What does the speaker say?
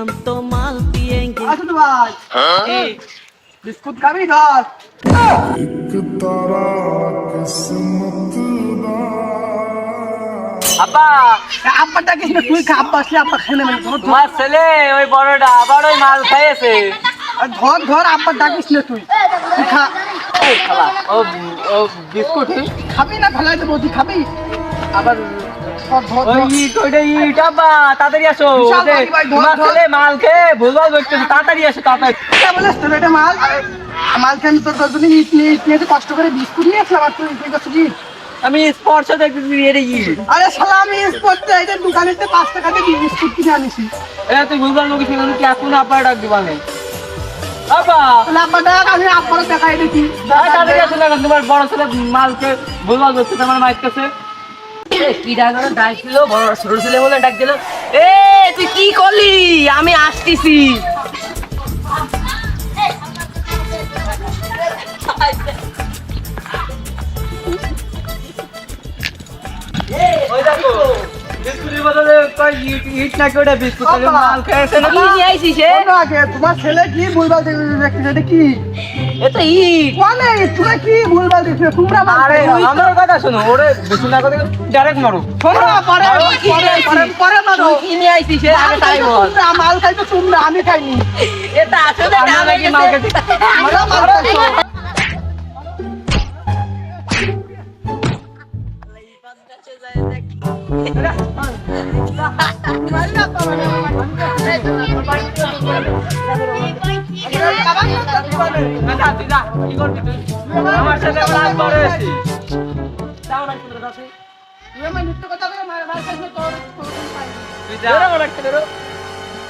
हम तो माल पिएंगे। আসুন ভাই বিস্কুট খাবি ধর আব্বা আব্বা ডাকিস না তুই খা আব্বা আসলে আব্বা খাই না মানে ধর তোমার ছেলে ওই বড়টা আবার ওই মাল খাইয়েছে। ধর ধর আব্বা ডাকিস না তুই তুই খা এই শালা, ও ও বিস্কুট খাবি না ফেলাই দেবো তুই খাবি আবার ধর ধর ওই ইট ওইটা ইট আব্বা তাড়াতাড়ি আসো। বিশাল ওই যে ভারী ভাই, ধর, তোমার ধর। ছেলে মাল খেয়ে ভুলভাল করতেছে, তাড়াতাড়ি আসো তাড়াতাড়ি। কে বলিস তোর এটা মাল মাল খেয়ে আমি তোর জন্য ইট নিয়ে কষ্ট করে বিস্কুট নিয়ে আসলাম আর তুই তুই করছিস ইট আমি স্পর্শ দেখতেছি এটা ইট। আরে শালা আমি করতে এটা দোকানেতে 5 টাকা দিয়ে বিস্কুট কিনে আনিছি এটা তুই ভুলভাল মুখে সেখানে কি এখন আব্বা ডাক দিবা নেই আব্বা। তাহলে আব্বা ডাক আমি আব্বারও দেখাই দেখি তাড়াতাড়ি আসো না, তোমার বড় ছেলে মাল খেয়ে ভুলভাল করতেছে, আমার মাইক কাছে। কি ডাকলো ডাক দিল বড় ছোট ছেলে বলে ডাক দিল এ তুই কি করলি আমি আসতেছি ওই দেখো বিস্কুটের বদলে কই ইট ইট নাকি ওটা বিস্কুট, তাহলে আব্বা। মাল খেয়েছে না? কি নিয়ে আইছিস হে শোনো আগে তোমার ছেলে কি ভুলভাল দেখছিস এটা কি এ তো ইট কোনে তোমরা কি ভুলভাল দেখছিস তোমরা আরে আমার কথা শোনো, ওরে বেশি না কথা ডাইরেক্ট মারো। শোনো পরে পরে মারো তুই কি নিয়ে আইছিস হে আগে তাই বল মাল খাইছো তোমরা আমি খাইনি এটা আসলে আমি ডাবে নাকি মাল খেতে আমরা মাল খাইছো না তুই যা, কি করবি তুই? আমার সাথে মাল পরে এসেছি। তুই আমার মিথ্যে কথা বলে মাল খাইছো তোর তুই যা।